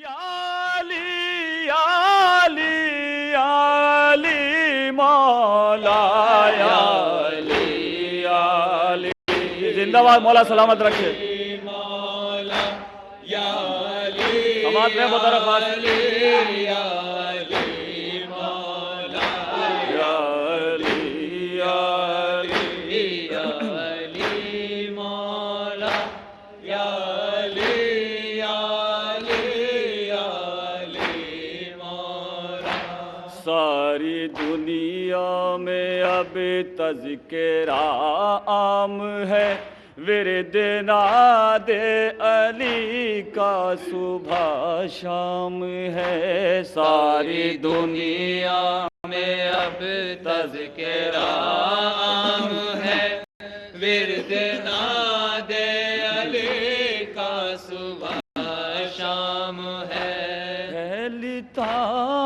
याली याली याली मौला याली याली। जिंदाबाद, मौला सलामत रखे। मौला याली समाज में बता रखा सारी दुनिया में अब तज़किरा आम है, विरद नादे अली का सुबह शाम है। सारी दुनिया में अब तज़किरा आम है, विरद नादे अली का सुबह शाम है। लिता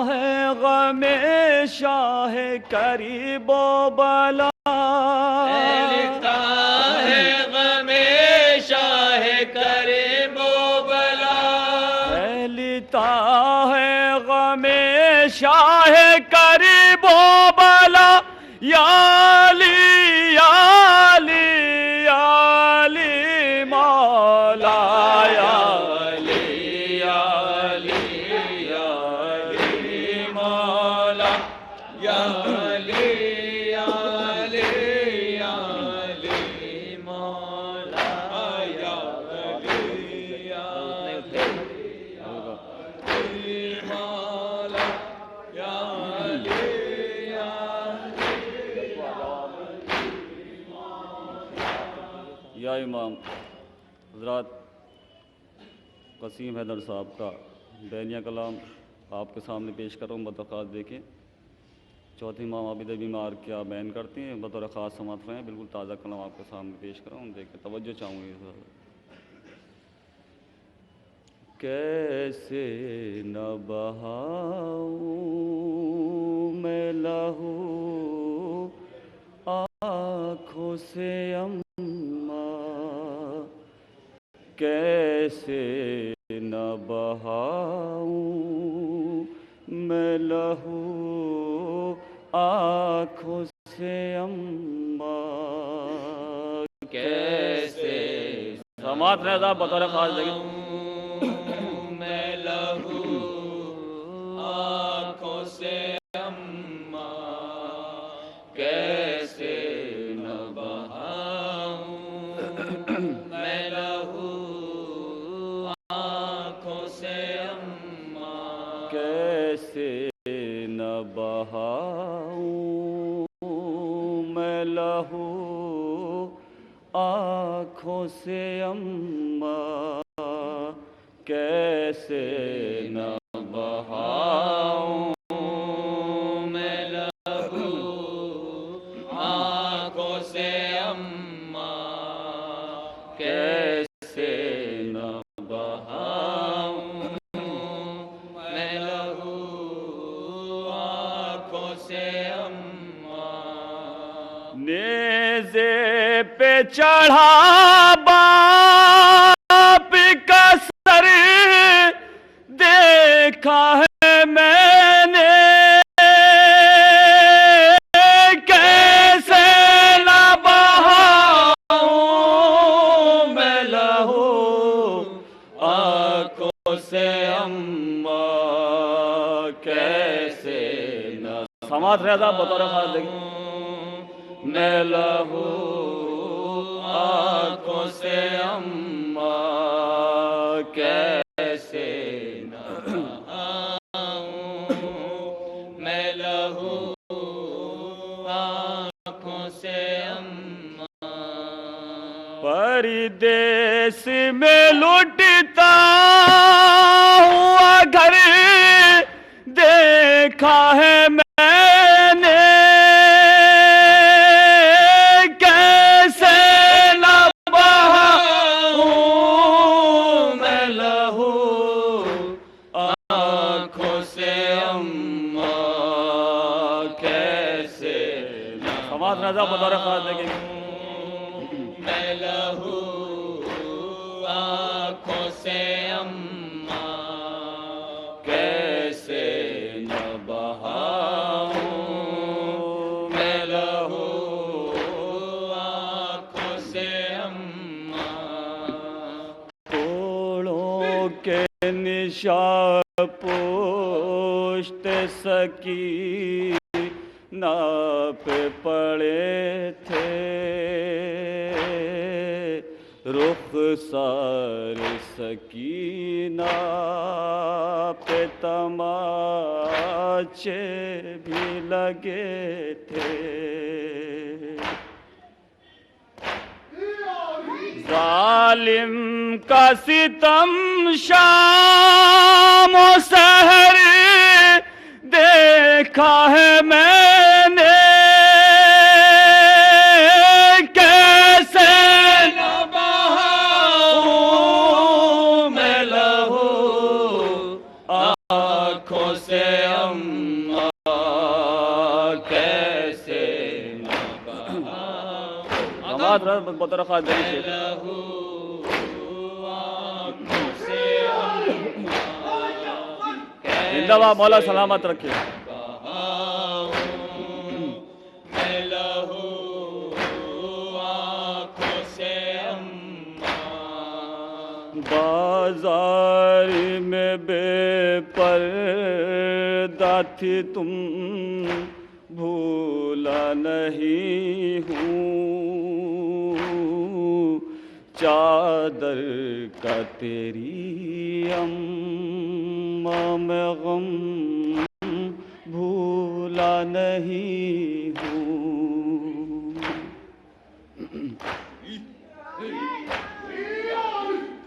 है गमे शाह करीबो बला, लिता है गमे शाह करीबो बला, लिता है गमे शाह करीबो बला। याली याली याली मौला याली याली मौला याली याली याली मौला याली याली मौला याली या इमाम हज़रात कसीम हैदर साहब का बैनिया कलाम आपके सामने पेश कर रहा हूँ। बतौर देखें चौथे इमाम आबिद बीमार क्या बयान करते हैं, बतौर ख़ास समात रहे हैं। बिल्कुल ताज़ा कलाम आपके सामने पेश कर रहा हूँ, देखें तवज्जो चाहूँगी। कैसे न बहाऊं मैं लहू आँखों से अम्मा, कैसे न बहाऊं मैं लहू आँखों से अम्मा। कैसे समात रहा बतौर खास लगे मैं लहू आँखों से अम्मा, कैसे न बहाऊं मैं लहू आँखों से अम्मा, कैसे न बहाऊं मैं लहू आँखों से अम्मा, कैसे न बहाऊं मैं लहू आँखों से अम्मा, कैसे न बहाऊं मैं लहू आँखों से अम्मा। नेज़े पे चढ़ा बाप का सर देखा है मैंने, कैसे न बहाऊं मैं लहू आँखों से अम्मा, कैसे न समात रहता बतौर खास देखिए मैं लहू आँखों से अम्मा, कैसे न बहाऊं मैं लहू आँखों से अम्मा। परदेस में लुटता हुआ घर देखा है मैंने, कैसे न बहाऊं मैं लहू आँखों से अम्मा, कैसे न समाज रजा बतौर खास देखेंगे मैं लहू आँखों से अम्मा, निशा पोष्ट सकी ना पे पड़े थे, रुख सार सकीना पे तमाचे भी लगे थे। जालिम का सितम शाम और सहर देखा है मैंने, कैसे न बहाऊं मैं लहू आँखों से अम्मा, कैसे न बहाऊं बतरखा जिंदाबाद, मौला सलामत रखे। बाजार में बेपर्दा थी तुम, भूला नहीं हूँ, चादर का तेरी अम्मा में गम भूला नहीं हूँ।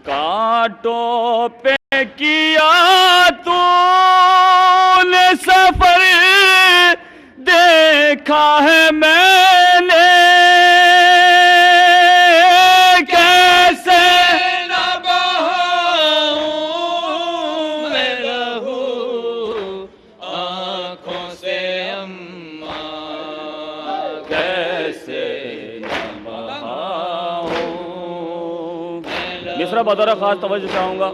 कांटों पे किया तूने सफर, देखा है मैंने, कैसे न बहाऊं मैं लहू आँखों से अम्मा, कैसे न बहाऊं। मिसरा बतौर खास तवज्जो चाहूँगा।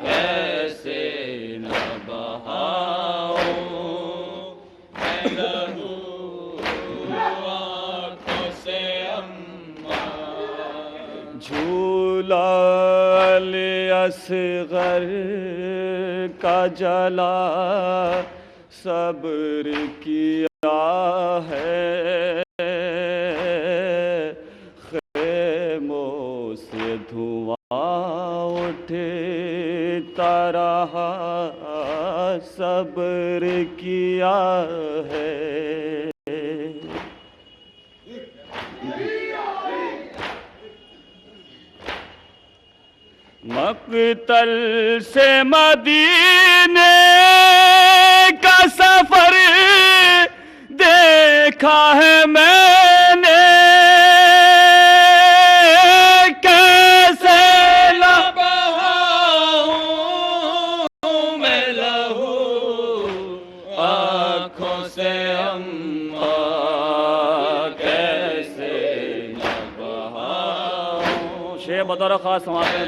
कैसे न बहाऊं मैं लहू आँखों से अम्मा, झूला असगर का जला सब्र किया है, खेमों से धुआं उठता रहा सब्र किया है। मक्तल से मदीने का सफर देखा है मैंने, कैसे न बहाऊं मैं लहू आँखों से अम्मा, कैसे न बहाऊं। शेर बतौर खास समाप्त है।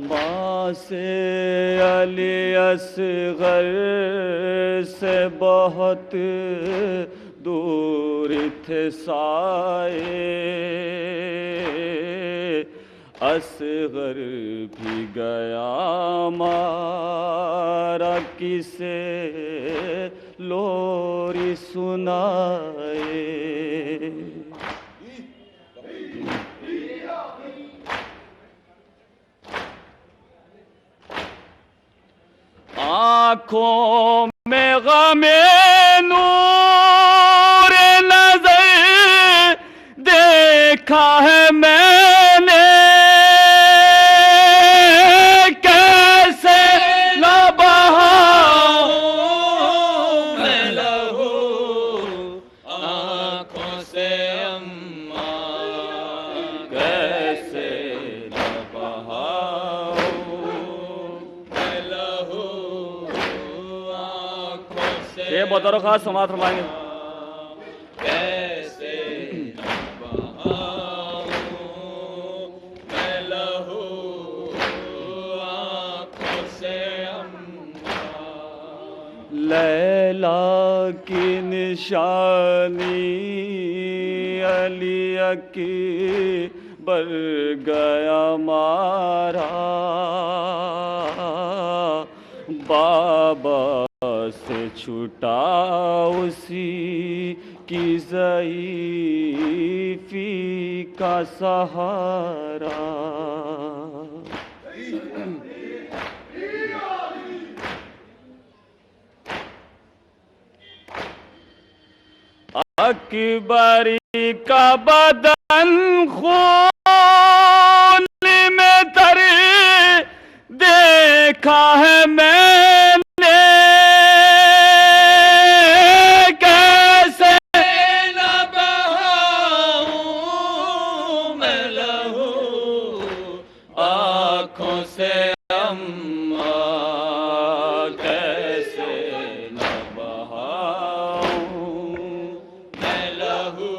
माँ से अली असगर से बहुत दूर थे साए, असगर भी गया मारा किसे लोरी सुनाए। आँखों में गमे नूर नजर देखा है मैंने, कैसे न बहाऊं मैं लहू आँखों से अम्मा, कैसे न बहाऊं मैं लहू। ये बतौर खास समाप्त फरमाएंगे। कैसे न बहाऊं लैला की निशानी अली अकबर गया मारा, बाबा से छूटा उसी की ज़ईफ़ी का सहारा। अकबरी का बदन खून में तर देखा है मैंने, कैसे न बहाऊं मैं लहू आँखों से अम्मा, कैसे न बहाऊं मैं लहू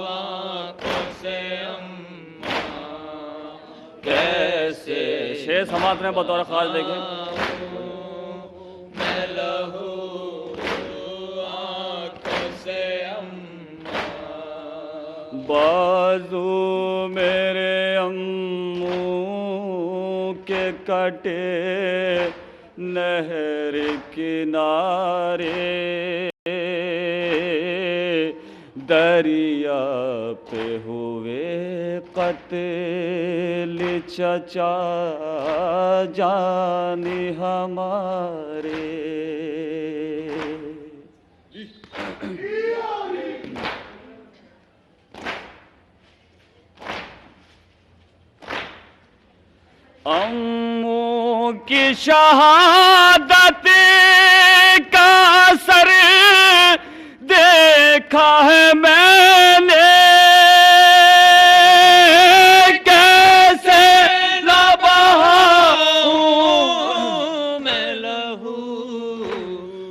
आँखों से अम्मा, कैसे। शेर समाज में बतौर खास देखें, मैं लहू आँखों से अम्मा, बाजू मेरे अम्मू के कटे नहर किनारे, दरिया पे हुए कत्ल चचा जानी हमारे। अम्मू की शहादत का असर देखा है मैंने, कैसे न बहाऊं मैं लहू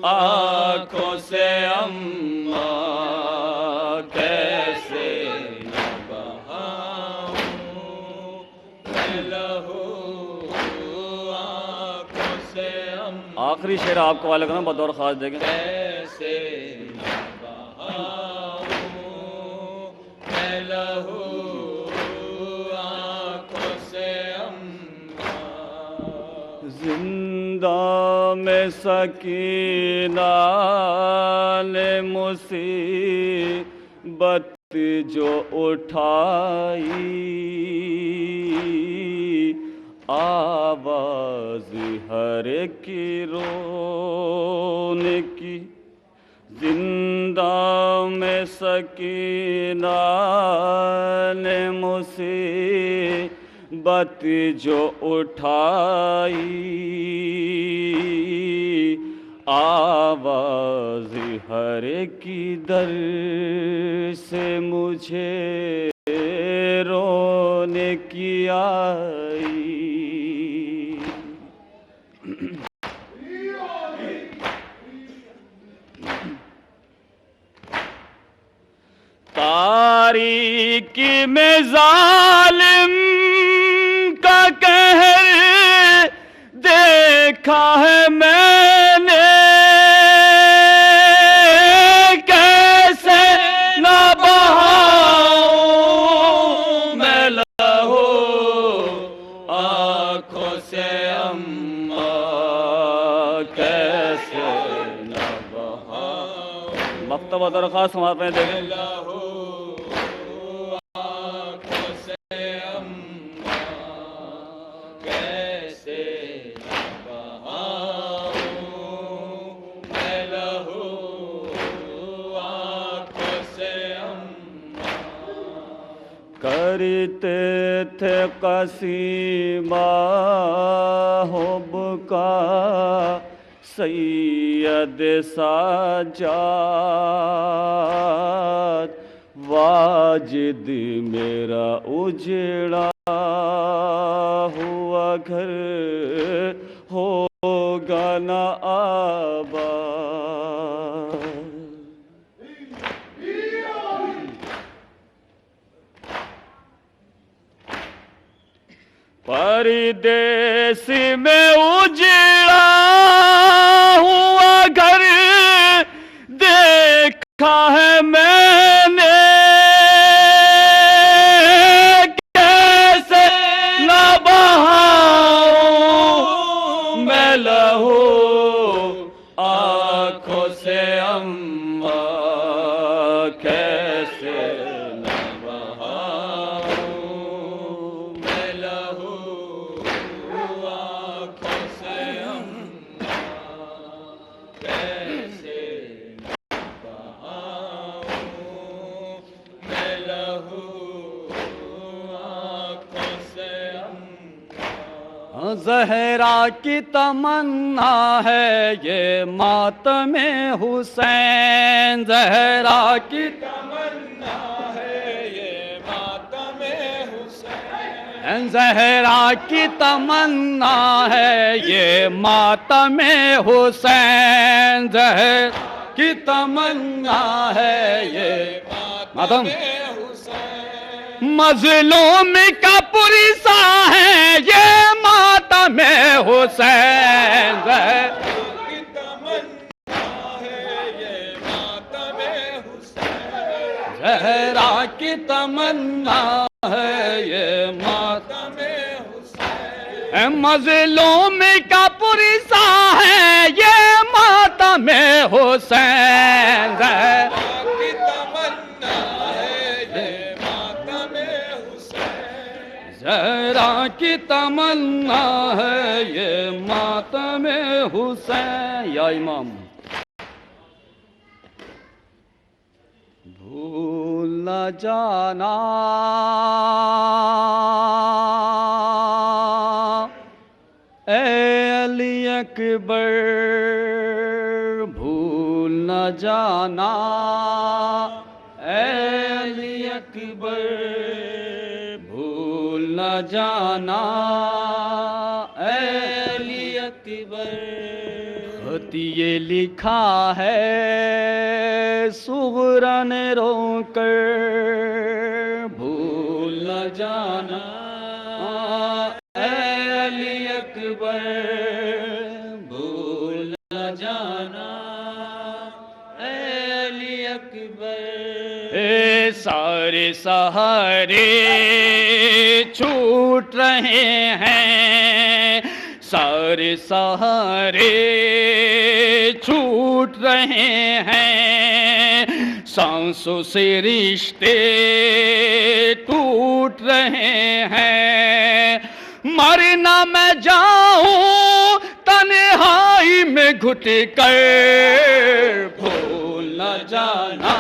आँखों से अम्मा, कैसे न बहाऊं मैं लहू आँखों से अम्मा। आखिरी शेर आपको वाले का बतौर खास देखें, कैसे लहू आँखों से अम्मा, जिंदा में सकीना ने मुसीबत जो उठाई, आवाज़ हर की रोने की, जिंदा में सकीना ने मुसीबत जो उठाई, आवाज़ हर की दर से मुझे रोने की आई। तारीकी में जालिम का कहर देखा है मैंने, कैसे न बहाऊं मैं लहू आँखों से अम्मा, कैसे न बहाऊं। मक्तबा दरख्वास्त समाज में देखें, करते थे कसीमा हुब का सैयद साजाद, वाजिद मेरा उजड़ा हुआ घर होगा न आबाद। परदेश में उजड़ा हुआ देखा है मैंने कैसे न बहाऊं मैं लहू आंखों से अम्मा, कैसे न बहाऊं मैं लहू आंखों से अम्मा, कैसे ज़हरा की तमन्ना है ये मातमे हुसैन, ज़हरा की तमन्ना है ये मातमे हुसैन, ज़हरा की तमन्ना है ये मातमे हुसैन, ज़हरा की तमन्ना है ये मातम मज़लूम का पुरसा है ये मातमे हुसैन, की तमन्ना है ये मातमे हुसैन, ज़हरा की तमन्ना है ये मातमे हुसैन, मज़लूम का पुरसा है ये मातमे हुसैन, ज़हरा की तमन्ना है ये मातमे हुसैन। या इमाम भूल न जाना ए अली अकबर, भूल न जाना ए अली अकबर, न जाना ऐ अली अकबर, खत ये लिखा है सुगरा ने रोकर, भूल न जाना ऐ अली अकबर, भूल न जाना ऐ अली अकबर, सारे सहारे छूट रहे हैं, सारे सहारे छूट रहे हैं, सांसों से रिश्ते टूट रहे हैं, मरना मैं जाऊं तन्हाई में घुट कर, भूल न जाना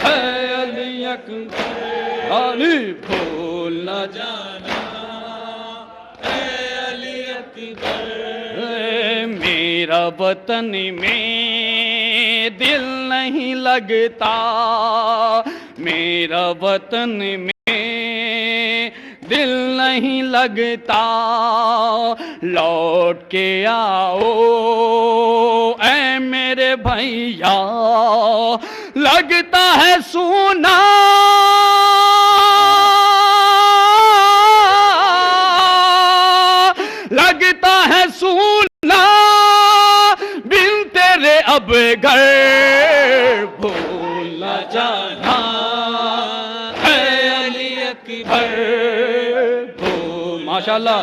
अली अकबर, अली भूल न जाना अली अकबर, मेरा वतन में दिल नहीं लगता, मेरा वतन में दिल नहीं लगता, लौट के आओ ऐ मेरे भैया, लगता है सूना लगता है सूना बिन तेरे अब घर, भूल न जाना है अली अकबर, भूल माशाल्लाह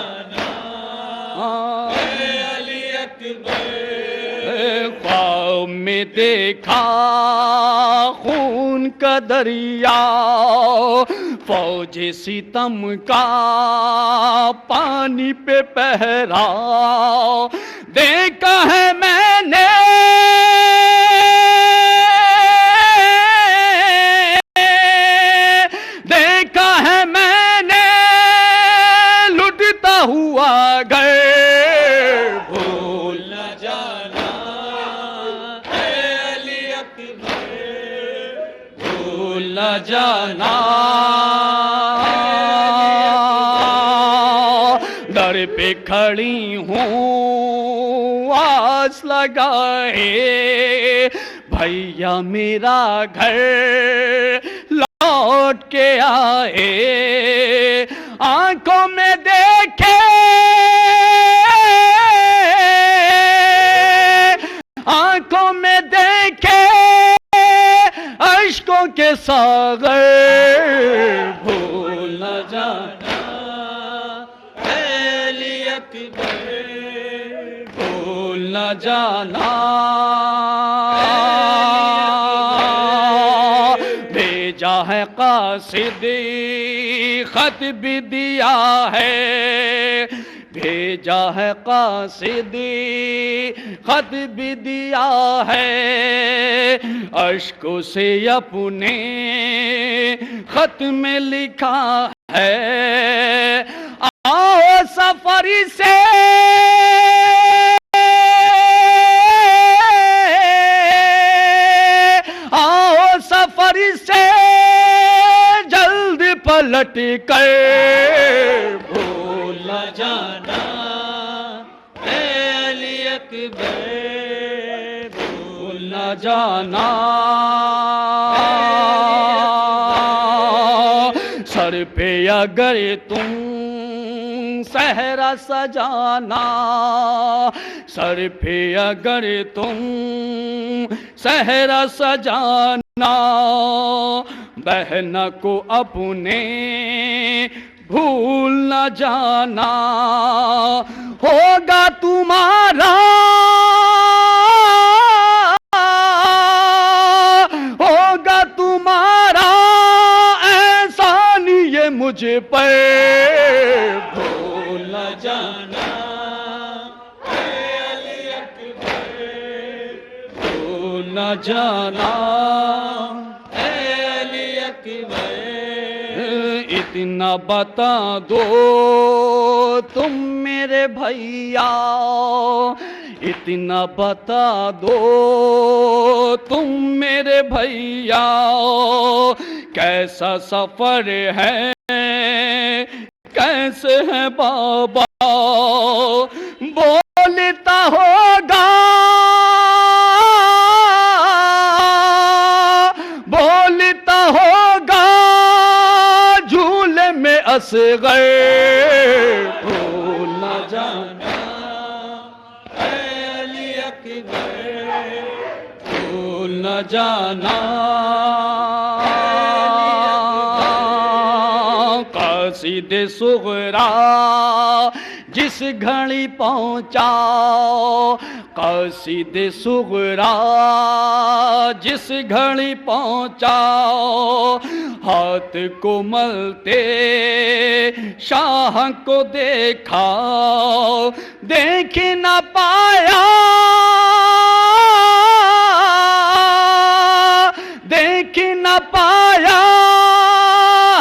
अली अकबर, ख्वाब में देखा खून का दरिया, फौज सितम का पानी पे पहरा, देखा है मैंने देखा है मैंने लुटता हुआ घर, भूल न जाना अली अकबर, भूल न जाना, दर पे खड़ी हूँ आस लगाए, भैया मेरा घर लौट के आए, आंखों में देखे आंखों में देखे के सागर भूल न जाना, अली अकबर भूल न जाना। भेजा है कासिदी खत भी दिया है, भेजा है कासिदी खत भी दिया है, अश्कों से अपने खत में लिखा है, आओ सफरी से आओ सफरी से जल्द पलट कर भूल न जाना, अली अकबर भूल न जाना। सर पे अगर तुम सहरा सजाना, सर पे अगर तुम सहरा सजाना, बहन को अपने भूल न जाना, होगा तुम्हारा होगा तुम्हारा एहसान ये मुझ पर भूल न जाना, अली अकबर भूल न जाना, अली अकबर। इतना बता दो तुम मेरे भैया, इतना बता दो तुम मेरे भैया, कैसा सफर है कैसे है बाबा, बोलता होगा बोलता होगा झूले में असगर भूल न जाना, अली अकबर भूल न जाना। कासिदे सुगरा जिस घड़ी पहुंचा, कासिदे सुगरा जिस घड़ी पहुंचा, हाथ को मलते शाह को देखा, देख न पाया देख न पाया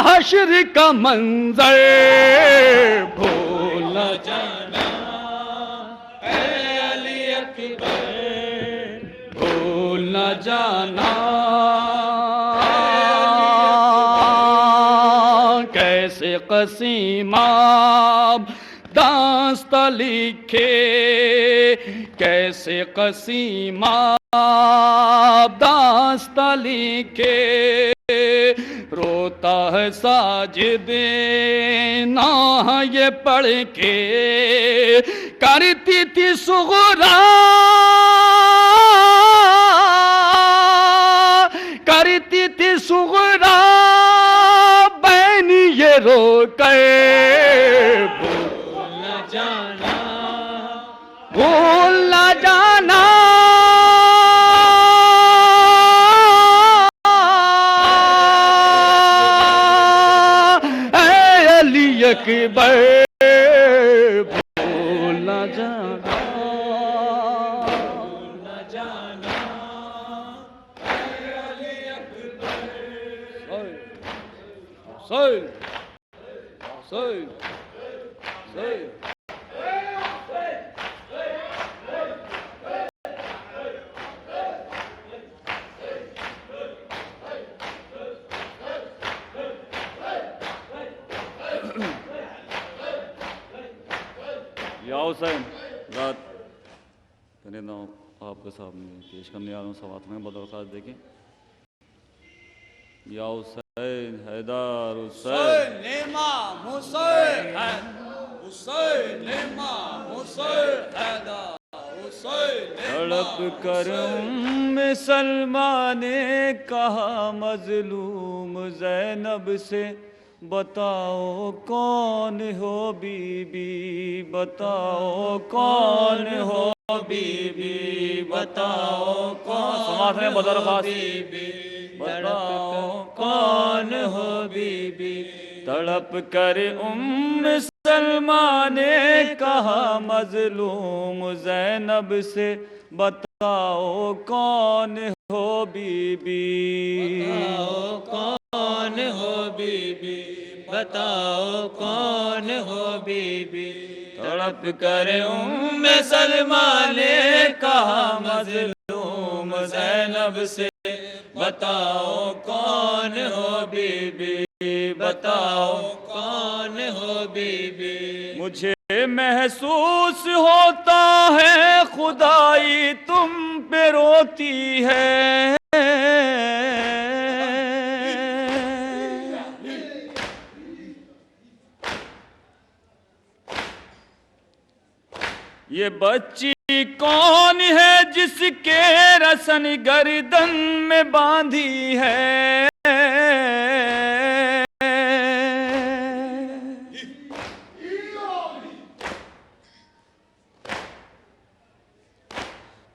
हश्र का मंजर भूल न जाना, अली अकबर भूल न जाना। कैसे कसीमाब दास्तां लिखे, कैसे कसीमाब दास्तां लिखे, रोता है साजिद ना ये पढ़ के, करती थी सुगरा करती थी सुगरा बहन ये रो कर भूल न जाना, भूल न जाना, अली अकबर भूल न जाना, भूल न जाना, Ali Akbar. Say, say, say. या हुसैन रात तेरे नाम आपके सामने पेश करने आ रहा हूँ सवात में बदरखास्त देखें। या हुसैन हैदर हुसैन इमाम हुसैन हुसैन इमाम हुसैन हैदर तड़प कर उम्मे सलमा ने कहा मजलूम ज़ैनब से, बताओ कौन हो बीबी, बताओ कौन हो बीबी, बताओ कौन। समाज में बदर बीबी, बताओ कौन हो बीबी। तड़प कर उम्मे सलमा ने कहा मजलूम ज़ैनब से, बताओ कौन हो बीबी, बताओ कौन हो बीबी, बताओ कौन हो बीबी। तड़प कर उम्मे सलमा ने कहा मजलूम ज़ैनब से, बताओ कौन हो बीबी, बताओ कौन हो बीबी। मुझे महसूस होता है खुदाई तुम पे रोती है, ये बच्ची कौन है जिसके रसन गर्दन में बांधी है,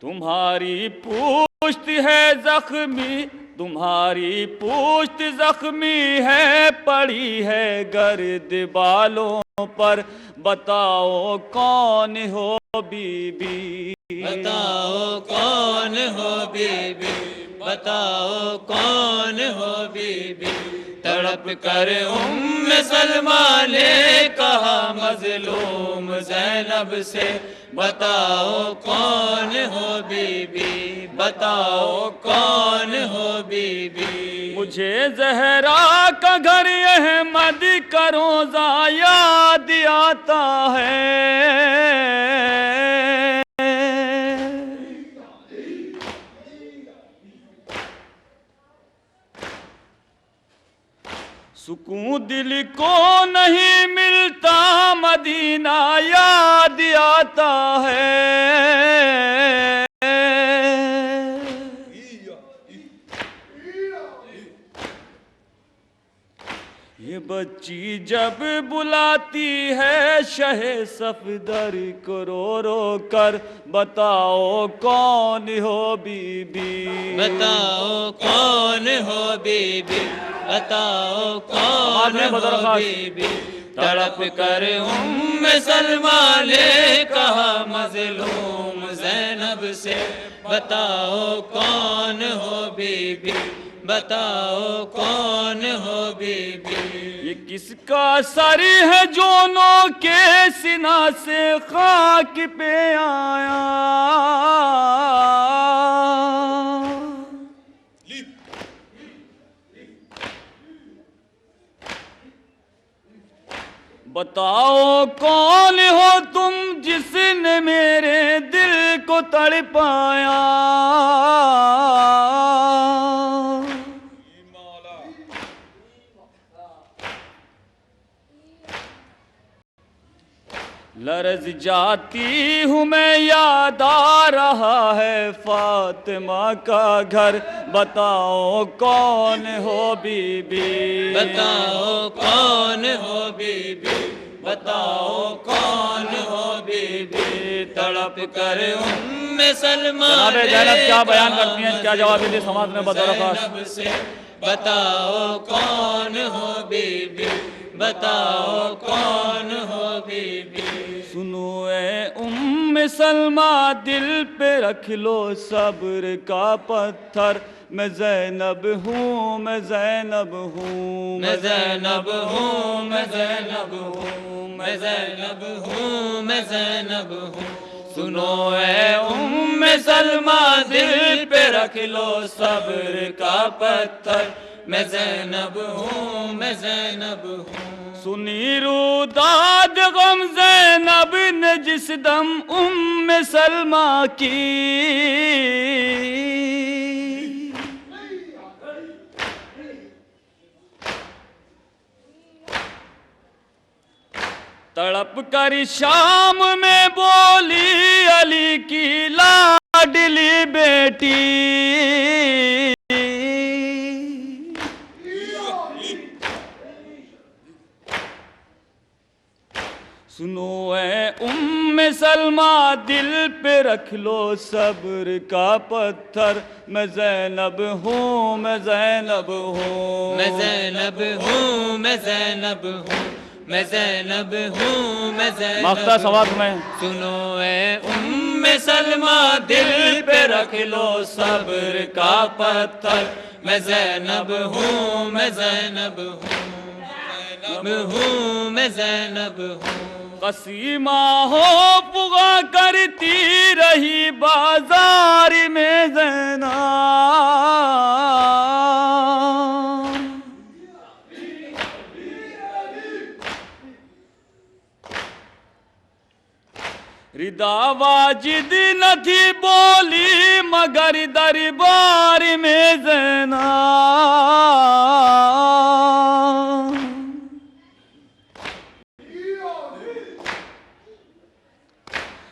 तुम्हारी पुश्त है जख्मी, तुम्हारी पुश्त जख्मी है, पड़ी है गर्द बालों पर, बताओ कौन हो बीबी, बताओ कौन हो बीबी, बताओ कौन हो बीबी। तड़प कर उम्मे सलमा ने कहा मजलूम ज़ैनब से, बताओ कौन हो बीबी, बताओ कौन हो बीबी। मुझे ज़हरा का घर अहमद का रोज़ा याद आता है, सुकून दिल को नहीं मिलता मदीना याद आता है, ये बच्ची जब बुलाती है शहे सफदर को रो रो कर, बताओ कौन हो बीबी, बताओ कौन हो बीबी, बताओ कौन हो बीबी। तड़प कर उम्मे सलमा ने कहा मजलूम ज़ैनब से, बताओ कौन हो बीबी, बताओ कौन हो बीबी। ये किसका सर है जोनों के सीना से खाक पे आया, बताओ कौन हो तुम जिसने मेरे दिल को तड़पाया, लरज़ जाती हूँ मैं याद आ रहा है फातिमा का घर, बताओ कौन हो बीबी, बताओ कौन हो बीबी, बताओ कौन हो बीबी। तड़प कर उम्मे सलमा ने ज़ैनब क्या बयान करती हैं, क्या जवाब देती समाज में ज़ैनब से, बताओ कौन हो बीबी, बताओ कौन हो बीबी। सुनो ए उम्मे सलमा दिल पे रख लो सब्र का पत्थर, मैं ज़ैनब हूँ, मैं ज़ैनब हूँ, मैं ज़ैनब हूँ, मैं ज़ैनब हूँ, मैं ज़ैनब हूँ, मैं ज़ैनब हूँ। सुनो ए उम्मे सलमा दिल पे रख लो सब्र का पत्थर, मैं ज़ैनब हूँ, मैं ज़ैनब हूँ। सुनी रुदाद गम ज़ैनब ने जिस दम उम्मे सलमा की, तड़प कर शाम में बोली अली की लाडली बेटी, सुनो ऐ उम्मे सलमा दिल पे रख लो सब्र का पत्थर, मैं ज़ैनब हूँ, मैं ज़ैनब हूँ, मैं ज़ैनब हूँ, मैं ज़ैनब हूँ, मैं ज़ैनब हूँ, मैं ज़ैनब। मख्ता सवाब में सुनो ऐ उम्मे सलमा दिल पे रख लो सब्र का पत्थर, मैं ज़ैनब हूँ, मैं ज़ैनब हूँ, ज़ैनब हूँ, मैं ज़ैनब हूँ। कसीमा हो पुगा करती रही बाजार में ज़ैनब, रिदा वाजिद न थी बोली मगर दरबार में ज़ैनब,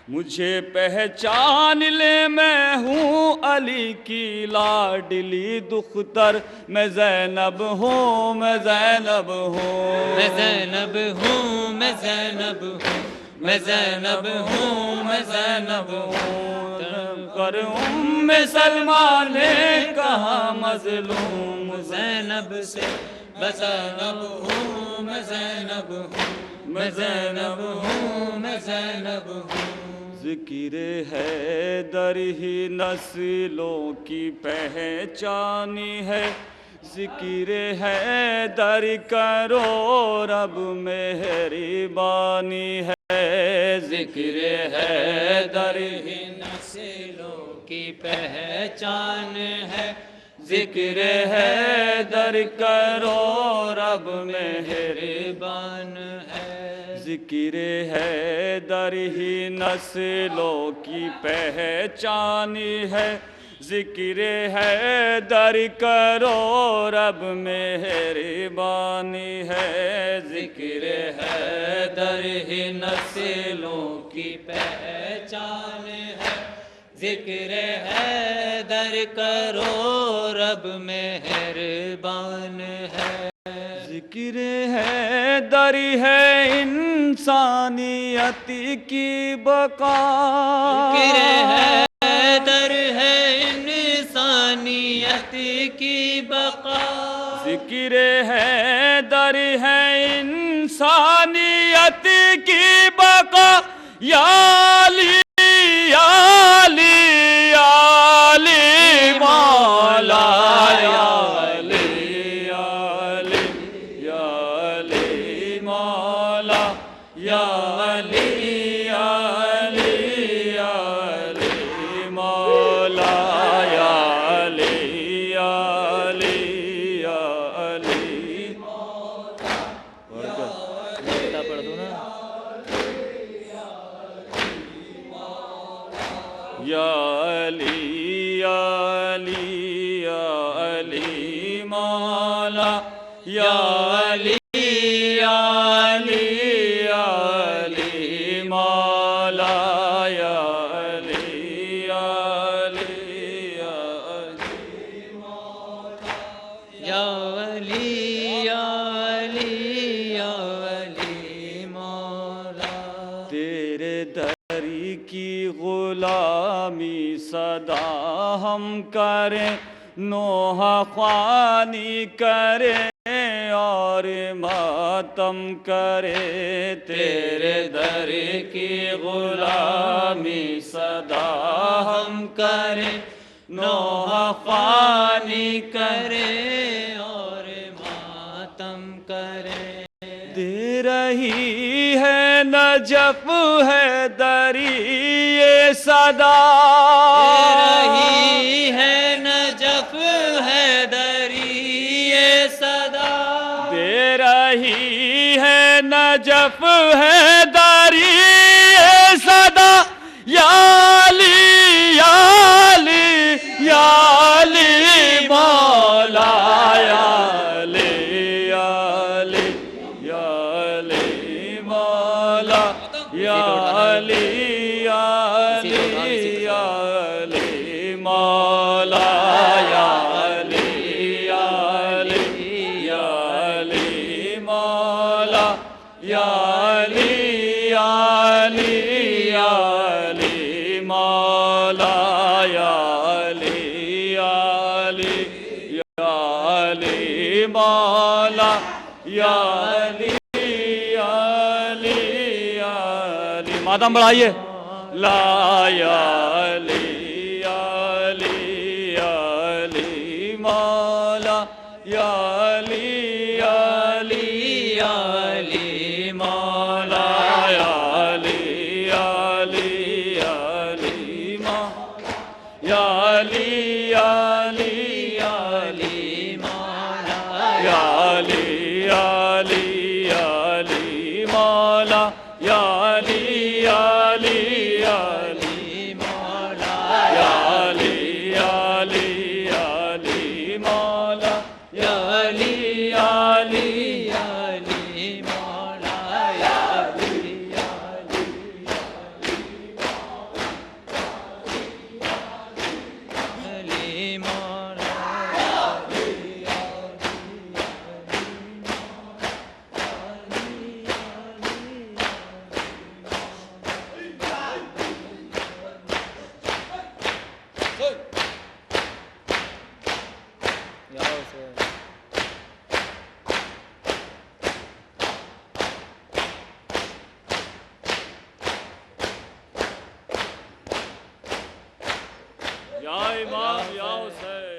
मुझे पहचान ले मैं हूँ अली की लाडली दुख्तर, मैं ज़ैनब हूँ, मैं ज़ैनब हूँ, मैं ज़ैनब हूँ, मैं ज़ैनब हूँ, मैं ज़ैनब हूँ, मैं ज़ैनब हूँ। कर उम्मे सलमा ने कहा मज़लूम ज़ैनब से मैं ज़ैनब हूँ, मैं ज़ैनब हूँ, मैं ज़ैनब हूँ, मैं ज़ैनब हूँ। ज़िक्र है दर ही नस्लों की पहचानी है, ज़िक्र है दर करो रब मेहरबानी है, ज़िक्र है दर ही नस्लों की पहचान है, ज़िक्र है दर करो रब मेहरबान है। ज़िक्र है दर ही नस्लों की पहचान है, ज़िक्र है दर करो रब मेहरबानी है, ज़िक्र है दर ही नस्लों की पहचान है, ज़िक्र है दर करो रब मेहरबान है। ज़िक्र है दर है इंसानियत की बका, ज़िक्र है दर है इंसानियत की बका, ज़िक्र है दर है इंसानियत की बका, या अली या अली या अली मौला, या अली या अली या अली मौला, या अली या अली या अली मौला, या अली या अली या अली मौला। पढ़ दो ना। या अली या अली या अली मौला, या अली या अली या अली मौला, या अली या अली या अली मौला, या अली या अली या अली मौला। तेरे दरी की गुलामी सदा हम करें, नोहा ख्वानी करें और मातम करे, तेरे दर की गुलामी सदा हम करें, नोहा ख्वानी करे और मातम करे। दे रही है नजफ है दरी ये सदा, दे रही है नजफ है दरी ये सदा, दे रही है नजफ है दरी ये सदा, या अली या अली या अली मौला, या अली या अली या अली मौला, मौला या अली या अली या अली मौला या अली या अली या अली मौला या अली या अली या अली मौला या अली या अली या अली मौला या अली या अली या अली। मातम बढ़ाइए। ला या अली या अली या अली मौला या अली या अली या अली मौला या अली या अली या अली मौला या अली या अली या अली मौला या अली या अली या अली मौला या अली या अली या अली मौला या अली या अली या अली मौला या अली या अली या अली मौला या अली या अली अली मौला या इमाम या हुसैन।